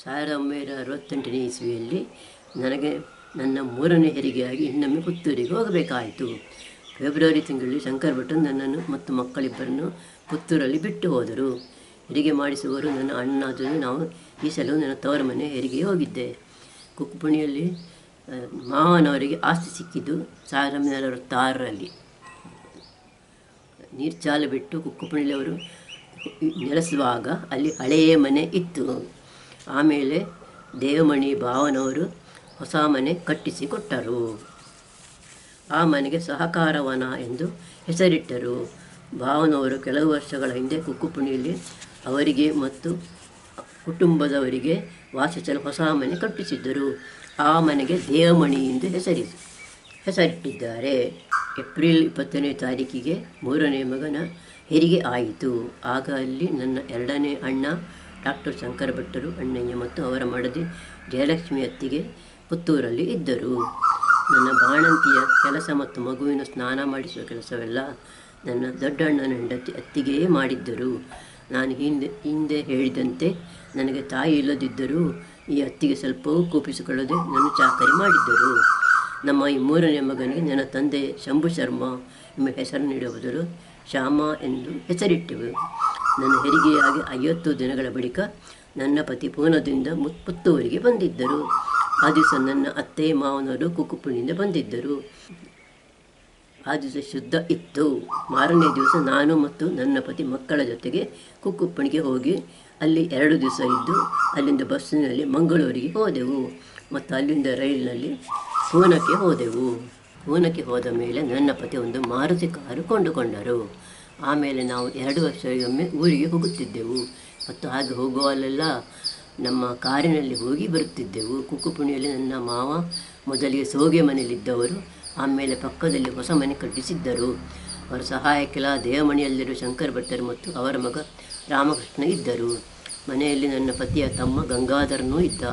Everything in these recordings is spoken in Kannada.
1968ನೇ ಇಸ್ವಿಯಲ್ಲಿ ನನಗೆ ನನ್ನ 3ನೇ ಹೆರಿಗೆಯಾಗಿ ಇನ್ನೊಮ್ಮೆ ಪುತ್ತೂರಿಗೆ ಹೋಗಬೇಕಾಯಿತು. ಫೆಬ್ರವರಿ ತಿಂಗಳಲ್ಲಿ ಶಂಕರ್ ಭಟ್ರು ನನ್ನನ್ನು ಮತ್ತು ಮಕ್ಕಳಿಬ್ಬರನ್ನು ಪುತ್ತೂರಲ್ಲಿ ಬಿಟ್ಟು ಹೋದರು. ಹೆರಿಗೆ ಮಾಡಿಸುವವರು ನನ್ನ ಅಣ್ಣಾದರೂ ನಾವು ಈ ಸಲ ನನ್ನ ತವರ ಮನೆ ಹೆರಿಗೆ ಹೋಗಿದ್ದೆ. ಕುಕ್ಕುಪುಣಿಯಲ್ಲಿ ಮಾವನವರಿಗೆ ಆಸ್ತಿ ಸಿಕ್ಕಿದ್ದು 1966ರಲ್ಲಿ. ನೀರ್ಚಾಲು ಬಿಟ್ಟು ಕುಕ್ಕುಪುಣಿಯಲ್ಲಿ ಅವರು ನೆಲೆಸುವಾಗ ಅಲ್ಲಿ ಹಳೆಯ ಮನೆ ಇತ್ತು. ಆಮೇಲೆ ದೇವಮಣಿ ಭಾವನವರು ಹೊಸ ಮನೆ ಕಟ್ಟಿಸಿಕೊಟ್ಟರು. ಆ ಮನೆಗೆ ಸಹಕಾರವನ ಎಂದು ಹೆಸರಿಟ್ಟರು. ಭಾವನವರು ಕೆಲವು ವರ್ಷಗಳ ಹಿಂದೆ ಕುಕ್ಕುಪುಣಿಯಲ್ಲಿ ಅವರಿಗೆ ಮತ್ತು ಕುಟುಂಬದವರಿಗೆ ವಾಸಿಸಲು ಹೊಸ ಮನೆ ಕಟ್ಟಿಸಿದ್ದರು. ಆ ಮನೆಗೆ ದೇವಮಣಿ ಎಂದು ಹೆಸರಿಟ್ಟಿದ್ದಾರೆ. ಏಪ್ರಿಲ್ 20ನೇ ತಾರೀಕಿಗೆ 3ನೇ ಮಗನ ಹೆರಿಗೆ ಆಯಿತು. ಆಗ ಅಲ್ಲಿ ನನ್ನ 2ನೇ ಅಣ್ಣ ಡಾಕ್ಟರ್ ಶಂಕರ್ ಭಟ್ಟರು, ಅಣ್ಣಯ್ಯ ಮತ್ತು ಅವರ ಮಡದಿ ಜಯಲಕ್ಷ್ಮಿ ಅತ್ತಿಗೆ ಪುತ್ತೂರಲ್ಲಿ ಇದ್ದರು. ನನ್ನ ಬಾಣಂತಿಯ ಕೆಲಸ ಮತ್ತು ಮಗುವಿನ ಸ್ನಾನ ಮಾಡಿಸುವ ಕೆಲಸವೆಲ್ಲ ನನ್ನ ದೊಡ್ಡಣ್ಣನ ಹೆಂಡತಿ ಅತ್ತಿಗೆಯೇ ಮಾಡಿದ್ದರು. ನಾನು ಹಿಂದೆ ಹೇಳಿದಂತೆ ನನಗೆ ತಾಯಿ ಇಲ್ಲದಿದ್ದರೂ ಈ ಅತ್ತಿಗೆ ಸ್ವಲ್ಪವೂ ಕೋಪಿಸಿಕೊಳ್ಳದೆ ನನ್ನ ಚಾಕರಿ ಮಾಡಿದ್ದರು. ನಮ್ಮ ಈ 3ನೇ ಮಗನಿಗೆ ನನ್ನ ತಂದೆ ಶಂಭು ಶರ್ಮಾ ಎಂಬ ಹೆಸರು ನೀಡುವ ಬದಲು ಶ್ಯಾಮ ಎಂದು ಹೆಸರಿಟ್ಟೆವು. ನನ್ನ ಹೆರಿಗೆಯಾಗಿ 50 ದಿನಗಳ ಬಳಿಕ ನನ್ನ ಪತಿ ಪೂನಾದಿಂದ ಪುತ್ತೂರಿಗೆ ಬಂದಿದ್ದರು. ಆ ದಿವಸ ನನ್ನ ಅತ್ತೆ ಮಾವನವರು ಕುಕ್ಕುಪುಣಿಯಿಂದ ಬಂದಿದ್ದರು. ಆ ದಿವಸ ಶುದ್ಧ ಇತ್ತು. ಮಾರನೇ ದಿವಸ ನಾನು ಮತ್ತು ನನ್ನ ಪತಿ ಮಕ್ಕಳ ಜೊತೆಗೆ ಕುಕ್ಕುಪುಣಿಗೆ ಹೋಗಿ ಅಲ್ಲಿ 2 ದಿವಸ ಇದ್ದು ಅಲ್ಲಿಂದ ಬಸ್ಸಿನಲ್ಲಿ ಮಂಗಳೂರಿಗೆ ಹೋದೆವು ಮತ್ತು ಅಲ್ಲಿಂದ ರೈಲಿನಲ್ಲಿ ಪೂನಾಕ್ಕೆ ಹೋದೆವು. ಪೂನಾಕ್ಕೆ ಹೋದ ಮೇಲೆ ನನ್ನ ಪತಿ ಒಂದು ಮಾರುತಿ ಕಾರು ಕೊಂಡುಕೊಂಡರು. ಆಮೇಲೆ ನಾವು 2 ವರ್ಷಗೊಮ್ಮೆ ಊರಿಗೆ ಹೋಗುತ್ತಿದ್ದೆವು ಮತ್ತು ಹಾಗೆ ಹೋಗುವಲ್ಲೆಲ್ಲ ನಮ್ಮ ಕಾರಿನಲ್ಲಿ ಹೋಗಿ ಬರುತ್ತಿದ್ದೆವು. ಕುಕ್ಕುಪುಣಿಯಲ್ಲಿ ನನ್ನ ಮಾವ ಮೊದಲಿಗೆ ಸೋಗೆ ಮನೆಯಲ್ಲಿದ್ದವರು, ಆಮೇಲೆ ಪಕ್ಕದಲ್ಲಿ ಹೊಸ ಮನೆ ಕಟ್ಟಿಸಿದ್ದರು. ಅವರ ಸಹಾಯಕ್ಕೆಲ್ಲ ದೇವಮಣಿಯಲ್ಲಿರುವ ಶಂಕರ್ ಭಟ್ಟರು ಮತ್ತು ಅವರ ಮಗ ರಾಮಕೃಷ್ಣ ಇದ್ದರು. ಮನೆಯಲ್ಲಿ ನನ್ನ ಪತಿಯ ತಮ್ಮ ಗಂಗಾಧರನೂ ಇದ್ದ.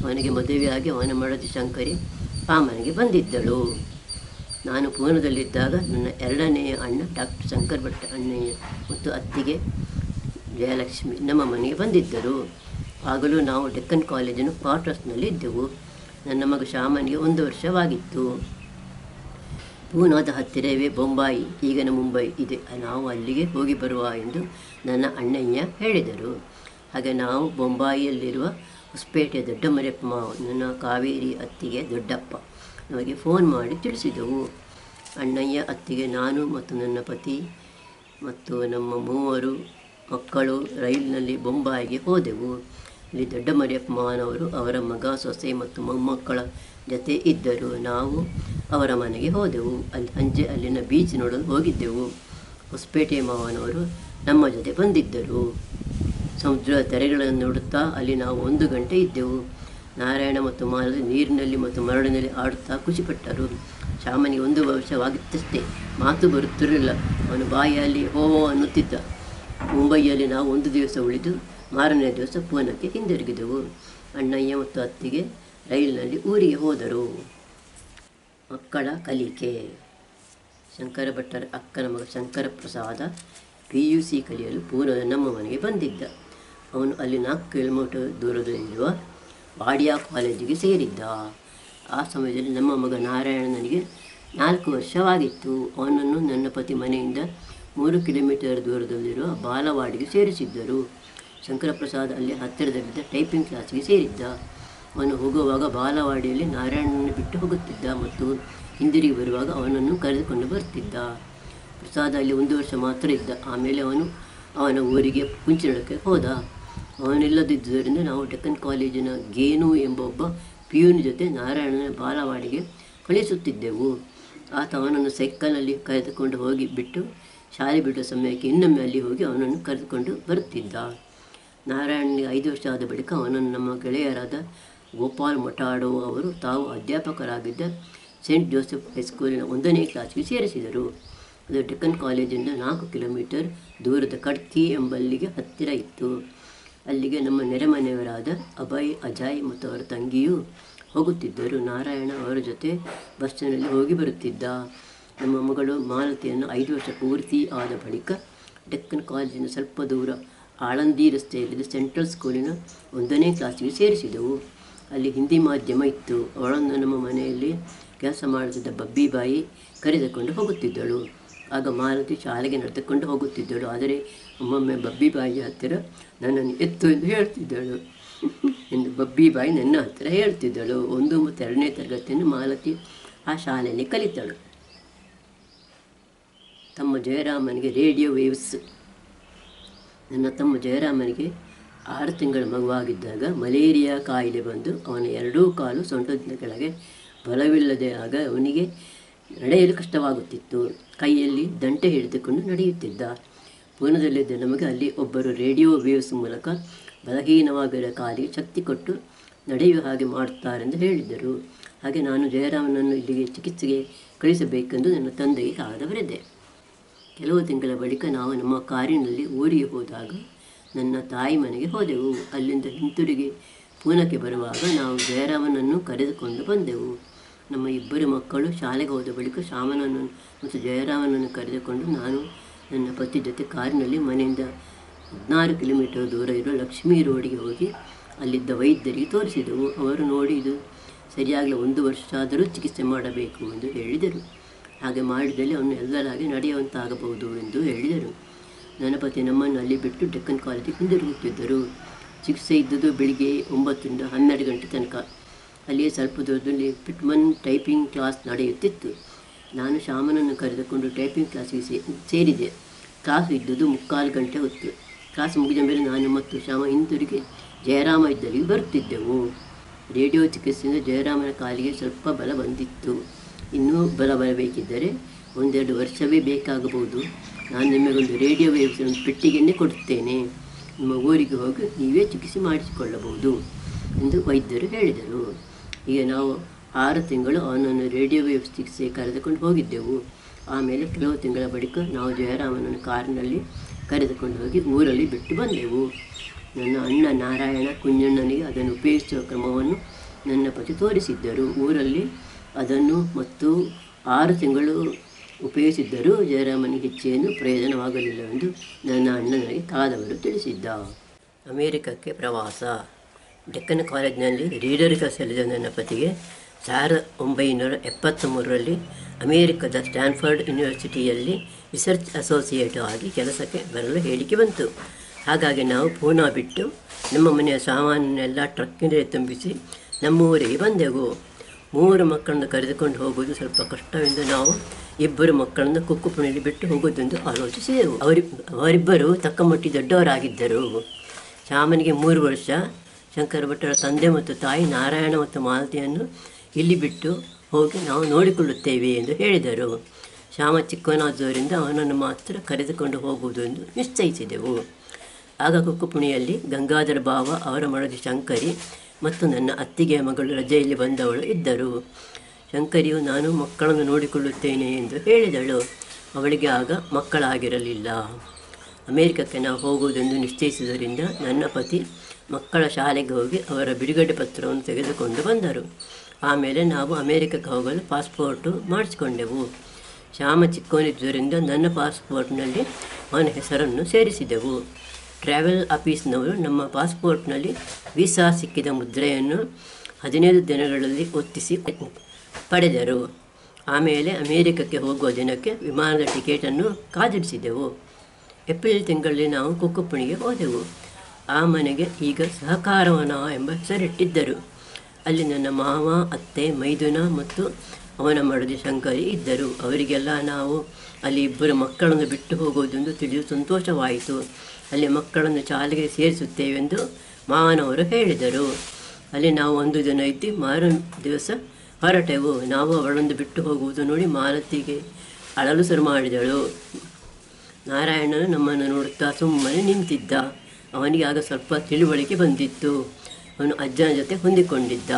ಅವನಿಗೆ ಮದುವೆಯಾಗಿ ಅವನ ಮಡದಿ ಶಂಕರಿ ಆ ಮನೆಗೆ ಬಂದಿದ್ದಳು. ನಾನು ಪೂನಾದಲ್ಲಿದ್ದಾಗ ನನ್ನ 2ನೇ ಅಣ್ಣ ಡಾಕ್ಟರ್ ಶಂಕರ್ ಭಟ್, ಅಣ್ಣಯ್ಯ ಮತ್ತು ಅತ್ತಿಗೆ ಜಯಲಕ್ಷ್ಮಿ ನಮ್ಮ ಮನೆಗೆ ಬಂದಿದ್ದರು. ಆಗಲೂ ನಾವು ಡೆಕ್ಕನ್ ಕಾಲೇಜಿನ ಕ್ವಾರ್ಟರ್ಸ್ನಲ್ಲಿ ಇದ್ದೆವು. ನನ್ನ ಮಗ ಶ್ಯಾಮನಿಗೆ 1 ವರ್ಷವಾಗಿತ್ತು. ಪೂನಾದ ಹತ್ತಿರವೇ ಬೊಂಬಾಯಿ, ಈಗಿನ ಮುಂಬೈ ಇದೆ. ನಾವು ಅಲ್ಲಿಗೆ ಹೋಗಿ ಬರುವ ಎಂದು ನನ್ನ ಅಣ್ಣಯ್ಯ ಹೇಳಿದರು. ಹಾಗೆ ನಾವು ಬೊಂಬಾಯಿಯಲ್ಲಿರುವ ಹೊಸಪೇಟೆಯ ದೊಡ್ಡ ಮರಿಯಪ್ಪ ಮಾವ, ನನ್ನ ಕಾವೇರಿ ಅತ್ತಿಗೆ ದೊಡ್ಡಪ್ಪ ನಮಗೆ ಫೋನ್ ಮಾಡಿ ತಿಳಿಸಿದೆವು. ಅಣ್ಣಯ್ಯ, ಅತ್ತಿಗೆ, ನಾನು ಮತ್ತು ನನ್ನ ಪತಿ ಮತ್ತು ನಮ್ಮ 3 ಮಕ್ಕಳು ರೈಲಿನಲ್ಲಿ ಬೊಂಬಾಯಿಗೆ ಹೋದೆವು. ಇಲ್ಲಿ ದೊಡ್ಡ ಮರಿಯಪ್ಪ ಮಾವನವರು ಅವರ ಮಗ, ಸೊಸೆ ಮತ್ತು ಮೊಮ್ಮಕ್ಕಳ ಜೊತೆ ಇದ್ದರು. ನಾವು ಅವರ ಮನೆಗೆ ಹೋದೆವು. ಅಲ್ಲಿನ ಬೀಚ್ ನೋಡಲು ಹೋಗಿದ್ದೆವು. ಹೊಸಪೇಟೆ ಮಾವನವರು ನಮ್ಮ ಜೊತೆ ಬಂದಿದ್ದರು. ಸಮುದ್ರ ತೆರೆಗಳನ್ನು ನೋಡುತ್ತಾ ಅಲ್ಲಿ ನಾವು 1 ಗಂಟೆ ಇದ್ದೆವು. ನಾರಾಯಣ ಮತ್ತು ಮಾಲತಿ ನೀರಿನಲ್ಲಿ ಮತ್ತು ಮರಳಿನಲ್ಲಿ ಆಡುತ್ತಾ ಖುಷಿಪಟ್ಟರು. ಶ್ಯಾಮನಿಗೆ 1 ವರ್ಷವಾಗಿತ್ತಷ್ಟೇ, ಮಾತು ಬರುತ್ತಿರಲಿಲ್ಲ. ಅವನು ಬಾಯಲ್ಲಿ ಹೋ ಅನ್ನುತ್ತಿದ್ದ. ಮುಂಬೈಯಲ್ಲಿ ನಾವು 1 ದಿವಸ ಉಳಿದು ಮಾರನೇ ದಿವಸ ಪೂನಾಕ್ಕೆ ಹಿಂದಿರುಗಿದೆವು. ಅಣ್ಣಯ್ಯ ಮತ್ತು ಅತ್ತಿಗೆ ರೈಲಿನಲ್ಲಿ ಊರಿಗೆ ಹೋದರು. ಮಕ್ಕಳ ಕಲಿಕೆ. ಶಂಕರ ಭಟ್ಟರ ಅಕ್ಕನ ಮಗ ಶಂಕರ ಪ್ರಸಾದ PUC ಕಲಿಯಲು ಪೂನಾದ ನಮ್ಮ ಮನೆಗೆ ಬಂದಿದ್ದ. ಅವನು ಅಲ್ಲಿ 4 ಕಿಲೋಮೀಟರ್ ದೂರದಲ್ಲಿರುವ ವಾಡಿಯಾ ಕಾಲೇಜಿಗೆ ಸೇರಿದ್ದ. ಆ ಸಮಯದಲ್ಲಿ ನಮ್ಮ ಮಗ ನಾರಾಯಣನಿಗೆ 4 ವರ್ಷವಾಗಿತ್ತು. ಅವನನ್ನು ನನ್ನ ಪತಿ ಮನೆಯಿಂದ 3 ಕಿಲೋಮೀಟರ್ ದೂರದಲ್ಲಿರುವ ಬಾಲವಾಡಿಗೆ ಸೇರಿಸಿದ್ದರು. ಶಂಕರ ಪ್ರಸಾದ್ ಅಲ್ಲಿ ಹತ್ತಿರದಲ್ಲಿದ್ದ ಟೈಪಿಂಗ್ ಕ್ಲಾಸಿಗೆ ಸೇರಿದ್ದ. ಅವನು ಹೋಗುವಾಗ ಬಾಲವಾಡಿಯಲ್ಲಿ ನಾರಾಯಣನನ್ನು ಬಿಟ್ಟು ಹೋಗುತ್ತಿದ್ದ ಮತ್ತು ಹಿಂದಿರುಗಿ ಬರುವಾಗ ಅವನನ್ನು ಕರೆದುಕೊಂಡು ಬರ್ತಿದ್ದ. ಪ್ರಸಾದ್ ಅಲ್ಲಿ 1 ವರ್ಷ ಮಾತ್ರ ಇದ್ದ. ಆಮೇಲೆ ಅವನ ಊರಿಗೆ ಕುಂಚಿನಡಕ್ಕೆ ಹೋದ. ಅವನಿಲ್ಲದಿದ್ದುದರಿಂದ ನಾವು ಡೆಕ್ಕನ್ ಕಾಲೇಜಿನ ಗೇನು ಎಂಬ ಒಬ್ಬ ಪಿಯೂನ್ ಜೊತೆ ನಾರಾಯಣನ ಬಾಲವಾಡಿಗೆ ಕಳಿಸುತ್ತಿದ್ದೆವು. ಆತ ಅವನನ್ನು ಸೈಕಲ್ನಲ್ಲಿ ಕರೆದುಕೊಂಡು ಹೋಗಿ ಬಿಟ್ಟು ಶಾಲೆ ಬಿಡುವ ಸಮಯಕ್ಕೆ ಇನ್ನೊಮ್ಮೆ ಅಲ್ಲಿ ಹೋಗಿ ಅವನನ್ನು ಕರೆದುಕೊಂಡು ಬರುತ್ತಿದ್ದ. ನಾರಾಯಣನಿಗೆ 5 ವರ್ಷ ಆದ ಬಳಿಕ ಅವನನ್ನು ನಮ್ಮ ಗೆಳೆಯರಾದ ಗೋಪಾಲ್ ಮಠಾಡೋ ಅವರು ತಾವು ಅಧ್ಯಾಪಕರಾಗಿದ್ದ ಸೇಂಟ್ ಜೋಸೆಫ್ ಹೈಸ್ಕೂಲಿನ 1ನೇ ಕ್ಲಾಸ್ಗೆ ಸೇರಿಸಿದರು. ಅದು ಡೆಕ್ಕನ್ ಕಾಲೇಜಿಂದ 4 ಕಿಲೋಮೀಟರ್ ದೂರದ ಕಡ್ಕಿ ಎಂಬಲ್ಲಿಗೆ ಹತ್ತಿರ ಇತ್ತು. ಅಲ್ಲಿಗೆ ನಮ್ಮ ನೆರೆಮನೆಯವರಾದ ಅಭಯ್, ಅಜಯ್ ಮತ್ತು ಅವರ ತಂಗಿಯೂ ಹೋಗುತ್ತಿದ್ದರು. ನಾರಾಯಣ ಅವರ ಜೊತೆ ಬಸ್ಸಿನಲ್ಲಿ ಹೋಗಿ ಬರುತ್ತಿದ್ದ. ನಮ್ಮ ಮಗಳು ಮಾಲತಿಯನ್ನು 5 ವರ್ಷ ಪೂರ್ತಿ ಆದ ಬಳಿಕ ಡೆಕ್ಕನ್ ಕಾಲೇಜಿನ ಸ್ವಲ್ಪ ದೂರ ಆಳಂದಿ ರಸ್ತೆಯಲ್ಲಿದ್ದ ಸೆಂಟ್ರಲ್ ಸ್ಕೂಲಿನ 1ನೇ ಕ್ಲಾಸಿಗೆ ಸೇರಿಸಿದೆವು. ಅಲ್ಲಿ ಹಿಂದಿ ಮಾಧ್ಯಮ ಇತ್ತು. ಅವಳನ್ನು ನಮ್ಮ ಮನೆಯಲ್ಲಿ ಕೆಲಸ ಮಾಡುತ್ತಿದ್ದ ಬಬ್ಬಿಬಾಯಿ ಕರೆದುಕೊಂಡು ಹೋಗುತ್ತಿದ್ದಳು. ಆಗ ಮಾಲತಿ ಶಾಲೆಗೆ ನಡೆದುಕೊಂಡು ಹೋಗುತ್ತಿದ್ದಳು. ಆದರೆ ಒಮ್ಮೊಮ್ಮೆ ಬಬ್ಬಿಬಾಯಿ ಹತ್ತಿರ ನನ್ನನ್ನು ಎತ್ತು ಎಂದು ಹೇಳ್ತಿದ್ದಳು ಎಂದು ಬಬ್ಬಿಬಾಯಿ ನನ್ನ ಹತ್ತಿರ ಹೇಳ್ತಿದ್ದಳು. 1 ಮತ್ತು 2ನೇ ತರಗತಿಯನ್ನು ಮಾಲತಿ ಆ ಶಾಲೆಯಲ್ಲಿ ಕಲಿತಳು. ತಮ್ಮ ಜಯರಾಮನಿಗೆ ರೇಡಿಯೋ ವೇವ್ಸ್. ನನ್ನ ತಮ್ಮ ಜಯರಾಮನಿಗೆ 6 ತಿಂಗಳ ಮಗುವಾಗಿದ್ದಾಗ ಮಲೇರಿಯಾ ಕಾಯಿಲೆ ಬಂದು ಅವನ 2 ಕಾಲು ಸೊಂಟದ ಕೆಳಗೆ ಬಲವಿಲ್ಲದೆ ಆಗ ಅವನಿಗೆ ನಡೆಯಲು ಕಷ್ಟವಾಗುತ್ತಿತ್ತು. ಕೈಯಲ್ಲಿ ದಂಟೆ ಹಿಡಿದುಕೊಂಡು ನಡೆಯುತ್ತಿದ್ದ. ಪೂರ್ಣದಲ್ಲಿದ್ದ ನಮಗೆ ಅಲ್ಲಿ ಒಬ್ಬರು ರೇಡಿಯೋ ವೇವ್ಸ್ ಮೂಲಕ ಬಲಹೀನವಾಗಿರೋ ಕಾಲಿಗೆ ಶಕ್ತಿ ಕೊಟ್ಟು ನಡೆಯುವ ಹಾಗೆ ಮಾಡುತ್ತಾರೆಂದು ಹೇಳಿದ್ದರು. ಹಾಗೆ ನಾನು ಜಯರಾಮನನ್ನು ಇಲ್ಲಿಗೆ ಚಿಕಿತ್ಸೆಗೆ ಕಳಿಸಬೇಕೆಂದು ನನ್ನ ತಂದೆಗೆ ಕಾದ ಬರೆದೆ. ಕೆಲವು ತಿಂಗಳ ಬಳಿಕ ನಾವು ನಮ್ಮ ಕಾರಿನಲ್ಲಿ ಊರಿಗೆ ಹೋದಾಗ ನನ್ನ ತಾಯಿ ಮನೆಗೆ ಹೋದೆವು. ಅಲ್ಲಿಂದ ಹಿಂತಿರುಗಿ ಪೂನಕ್ಕೆ ಬರುವಾಗ ನಾವು ಜಯರಾಮನನ್ನು ಕರೆದುಕೊಂಡು ಬಂದೆವು. ನಮ್ಮ 2 ಮಕ್ಕಳು ಶಾಲೆಗೆ ಹೋದ ಬಳಿಕ ಶ್ಯಾಮನನ್ನು ಮತ್ತು ಜಯರಾಮನನ್ನು ಕರೆದುಕೊಂಡು ನಾನು ನನ್ನ ಪತಿ ಜೊತೆ ಕಾರಿನಲ್ಲಿ ಮನೆಯಿಂದ 16 ಕಿಲೋಮೀಟರ್ ದೂರ ಇರುವ ಲಕ್ಷ್ಮೀ ರೋಡಿಗೆ ಹೋಗಿ ಅಲ್ಲಿದ್ದ ವೈದ್ಯರಿಗೆ ತೋರಿಸಿದೆವು. ಅವರು ನೋಡಿ ಇದು ಸರಿಯಾಗಲಿ 1 ವರ್ಷ ಆದರೂ ಚಿಕಿತ್ಸೆ ಮಾಡಬೇಕು ಎಂದು ಹೇಳಿದರು. ಹಾಗೆ ಮಾಡಿದಲ್ಲಿ ಅವನು ಎಲ್ಲರಾಗಿ ನಡೆಯುವಂತಾಗಬಹುದು ಎಂದು ಹೇಳಿದರು. ನನ್ನ ಪತಿ ನಮ್ಮನ್ನು ಅಲ್ಲಿ ಬಿಟ್ಟು ಡೆಕ್ಕನ್ ಕಾಲೇಜಿಗೆ ಹಿಂದಿರುಗುತ್ತಿದ್ದರು. ಚಿಕಿತ್ಸೆ ಇದ್ದುದು ಬೆಳಿಗ್ಗೆ 9ರಿಂದ 12 ಗಂಟೆ ತನಕ. ಅಲ್ಲಿಯೇ ಸ್ವಲ್ಪ ದೂರದಲ್ಲಿ ಪಿಟ್ಮನ್ ಟೈಪಿಂಗ್ ಕ್ಲಾಸ್ ನಡೆಯುತ್ತಿತ್ತು. ನಾನು ಶ್ಯಾಮನನ್ನು ಕರೆದುಕೊಂಡು ಟೈಪಿಂಗ್ ಕ್ಲಾಸಿಗೆ ಸೇರಿದೆ. ಕ್ಲಾಸ್ ಇದ್ದುದು 3/4 ಗಂಟೆ ಹೊತ್ತು. ಕ್ಲಾಸ್ ಮುಗಿದ ಮೇಲೆ ನಾನು ಮತ್ತು ಶ್ಯಾಮ ಹಿಂತಿರುಗಿ ಜಯರಾಮ ಇದ್ದಲ್ಲಿಗೆ ಬರುತ್ತಿದ್ದೆವು. ರೇಡಿಯೋ ಚಿಕಿತ್ಸೆಯಿಂದ ಜಯರಾಮನ ಕಾಲಿಗೆ ಸ್ವಲ್ಪ ಬಲ ಬಂದಿತ್ತು. ಇನ್ನೂ ಬಲ ಬರಬೇಕಿದ್ದರೆ 1-2 ವರ್ಷವೇ ಬೇಕಾಗಬಹುದು. ನಾನು ನಿಮಗೊಂದು ರೇಡಿಯೋ ವೇವ್ಸ್ ಪೆಟ್ಟಿಗೆಯನ್ನೇ ಕೊಡುತ್ತೇನೆ. ನಿಮ್ಮ ಊರಿಗೆ ಹೋಗಿ ನೀವೇ ಚಿಕಿತ್ಸೆ ಮಾಡಿಸಿಕೊಳ್ಳಬಹುದು ಎಂದು ವೈದ್ಯರು ಹೇಳಿದರು. ಈಗ ನಾವು 6 ತಿಂಗಳು ಅವನನ್ನು ರೇಡಿಯೋ ವೇವ್ಸ್ ಚಿಕಿತ್ಸೆಗೆ ಕರೆದುಕೊಂಡು ಹೋಗಿದ್ದೆವು. ಆಮೇಲೆ ಕೆಲವು ತಿಂಗಳ ಬಳಿಕ ನಾವು ಜಯರಾಮನನ್ನು ಕಾರಿನಲ್ಲಿ ಕರೆದುಕೊಂಡು ಹೋಗಿ ಊರಲ್ಲಿ ಬಿಟ್ಟು ಬಂದೆವು. ನನ್ನ ಅಣ್ಣ ನಾರಾಯಣ ಕುಂಜಣ್ಣನಿಗೆ ಅದನ್ನು ಉಪಯೋಗಿಸುವ ಕ್ರಮವನ್ನು ನನ್ನ ಪತಿ ತೋರಿಸಿದ್ದರು. ಊರಲ್ಲಿ ಅದನ್ನು ಮತ್ತು 6 ತಿಂಗಳು ಉಪಯೋಗಿಸಿದ್ದರೂ ಜಯರಾಮನಿಗೆ ಹೆಚ್ಚೇನು ಪ್ರಯೋಜನವಾಗಲಿಲ್ಲವೆಂದು ನನ್ನ ಅಣ್ಣನಿಗೆ ಕಾದವರು ತಿಳಿಸಿದ್ದ. ಅಮೇರಿಕಕ್ಕೆ ಪ್ರವಾಸ. ಡೆಕ್ಕನ್ ಕಾಲೇಜಿನಲ್ಲಿ ರೀಡರ್ಗೆ ಸಲ್ಲಿದ ನನ್ನ ಪತಿಗೆ 1973ರಲ್ಲಿ ಅಮೇರಿಕದ ಸ್ಟ್ಯಾನ್ಫರ್ಡ್ ಯೂನಿವರ್ಸಿಟಿಯಲ್ಲಿ ರಿಸರ್ಚ್ ಅಸೋಸಿಯೇಟ್ ಆಗಿ ಕೆಲಸಕ್ಕೆ ಬರಲು ಹೇಳಿಕೆ ಬಂತು. ಹಾಗಾಗಿ ನಾವು ಪೂನಾ ಬಿಟ್ಟು ನಮ್ಮ ಮನೆಯ ಸಾಮಾನನ್ನೆಲ್ಲ ಟ್ರಕ್ಕಿನಲ್ಲಿ ತುಂಬಿಸಿ ನಮ್ಮೂರಿಗೆ ಬಂದೆವು. 3 ಮಕ್ಕಳನ್ನು ಕರೆದುಕೊಂಡು ಹೋಗುವುದು ಸ್ವಲ್ಪ ಕಷ್ಟವೆಂದು ನಾವು 2 ಮಕ್ಕಳನ್ನು ಕುಕ್ಕುಪುಣಿಯಲ್ಲಿ ಬಿಟ್ಟು ಹೋಗುವುದೆಂದು ಆಲೋಚಿಸಿದೆವು. ಅವರಿಬ್ಬರು ತಕ್ಕಮಟ್ಟಿ ದೊಡ್ಡವರಾಗಿದ್ದರು. ಶ್ಯಾಮನಿಗೆ 3 ವರ್ಷ. ಶಂಕರ ಭಟ್ಟರ ತಂದೆ ಮತ್ತು ತಾಯಿ ನಾರಾಯಣ ಮತ್ತು ಮಾಲತಿಯನ್ನು ಇಲ್ಲಿ ಬಿಟ್ಟು ಹೋಗಿ ನಾವು ನೋಡಿಕೊಳ್ಳುತ್ತೇವೆ ಎಂದು ಹೇಳಿದರು. ಶ್ಯಾಮ ಚಿಕ್ಕವನಾದವರಿಂದ ಅವನನ್ನು ಮಾತ್ರ ಕರೆದುಕೊಂಡು ಹೋಗುವುದು ಎಂದು ನಿಶ್ಚಯಿಸಿದೆವು. ಆಗ ಕುಕ್ಕುಪುಣಿಯಲ್ಲಿ ಗಂಗಾಧರ ಬಾವ, ಅವರ ಮಡದಿ ಶಂಕರಿ ಮತ್ತು ನನ್ನ ಅತ್ತಿಗೆಯ ಮಗಳು ರಜೆಯಲ್ಲಿ ಬಂದವಳು ಇದ್ದರು. ಶಂಕರಿಯು ನಾನು ಮಕ್ಕಳನ್ನು ನೋಡಿಕೊಳ್ಳುತ್ತೇನೆ ಎಂದು ಹೇಳಿದಳು. ಅವಳಿಗೆ ಆಗ ಮಕ್ಕಳಾಗಿರಲಿಲ್ಲ. ಅಮೇರಿಕಕ್ಕೆ ನಾವು ಹೋಗುವುದೆಂದು ನಿಶ್ಚಯಿಸಿದ್ದರಿಂದ ನನ್ನ ಪತಿ ಮಕ್ಕಳ ಶಾಲೆಗೆ ಹೋಗಿ ಅವರ ಬಿಡುಗಡೆ ಪತ್ರವನ್ನು ತೆಗೆದುಕೊಂಡು ಬಂದರು. ಆಮೇಲೆ ನಾವು ಅಮೇರಿಕಕ್ಕೆ ಹೋಗಲು ಪಾಸ್ಪೋರ್ಟು ಮಾಡಿಸಿಕೊಂಡೆವು. ಶ್ಯಾಮ ಚಿಕ್ಕವನಿದ್ದರಿಂದ ನನ್ನ ಪಾಸ್ಪೋರ್ಟ್ನಲ್ಲಿ ಅವನ ಹೆಸರನ್ನು ಸೇರಿಸಿದೆವು. ಟ್ರಾವೆಲ್ ಆಫೀಸ್ನವರು ನಮ್ಮ ಪಾಸ್ಪೋರ್ಟ್ನಲ್ಲಿ ವೀಸಾ ಸಿಕ್ಕಿದ ಮುದ್ರೆಯನ್ನು 15 ದಿನಗಳಲ್ಲಿ ಒತ್ತಿಸಿ ಪಡೆದರು. ಆಮೇಲೆ ಅಮೇರಿಕಕ್ಕೆ ಹೋಗುವ ದಿನಕ್ಕೆ ವಿಮಾನದ ಟಿಕೆಟನ್ನು ಕಾದಿರಿಸಿದೆವು. ಏಪ್ರಿಲ್ ತಿಂಗಳಲ್ಲಿ ನಾವು ಕುಕ್ಕುಪುಣಿಗೆ ಹೋದೆವು. ಆ ಮನೆಗೆ ಈಗ ಸಹಕಾರವನ ಎಂಬ ಹೆಸರಿಟ್ಟಿದ್ದರು. ಅಲ್ಲಿ ನನ್ನ ಮಾವ, ಅತ್ತೆ ಮೈದುನ ಮತ್ತು ಅವನ ಮಡದಿ ಶಂಕರಿ ಇದ್ದರು. ಅವರಿಗೆಲ್ಲ ನಾವು ಅಲ್ಲಿ 2 ಮಕ್ಕಳನ್ನು ಬಿಟ್ಟು ಹೋಗುವುದೆಂದು ತಿಳಿದು ಸಂತೋಷವಾಯಿತು. ಅಲ್ಲಿ ಮಕ್ಕಳನ್ನು ಶಾಲೆಗೆ ಸೇರಿಸುತ್ತೇವೆಂದು ಮಾವನವರು ಹೇಳಿದರು. ಅಲ್ಲಿ ನಾವು 1 ದಿನ ಇದ್ದು ಮಾರನೇ ದಿವಸ ಹೊರಟೆವು. ನಾವು ಅವಳನ್ನು ಬಿಟ್ಟು ಹೋಗುವುದು ನೋಡಿ ಮಾಲತಿಗೆ ಅಳಲು ಶುರು ಮಾಡಿದಳು. ನಾರಾಯಣನು ನಮ್ಮನ್ನು ನೋಡುತ್ತಾ ಸುಮ್ಮನೆ ನಿಂತಿದ್ದ. ಅವನಿಗೆ ಆಗ ಸ್ವಲ್ಪ ತಿಳುವಳಿಕೆ ಬಂದಿತ್ತು. ಅವನು ಅಜ್ಜನ ಜೊತೆ ಹೊಂದಿಕೊಂಡಿದ್ದ.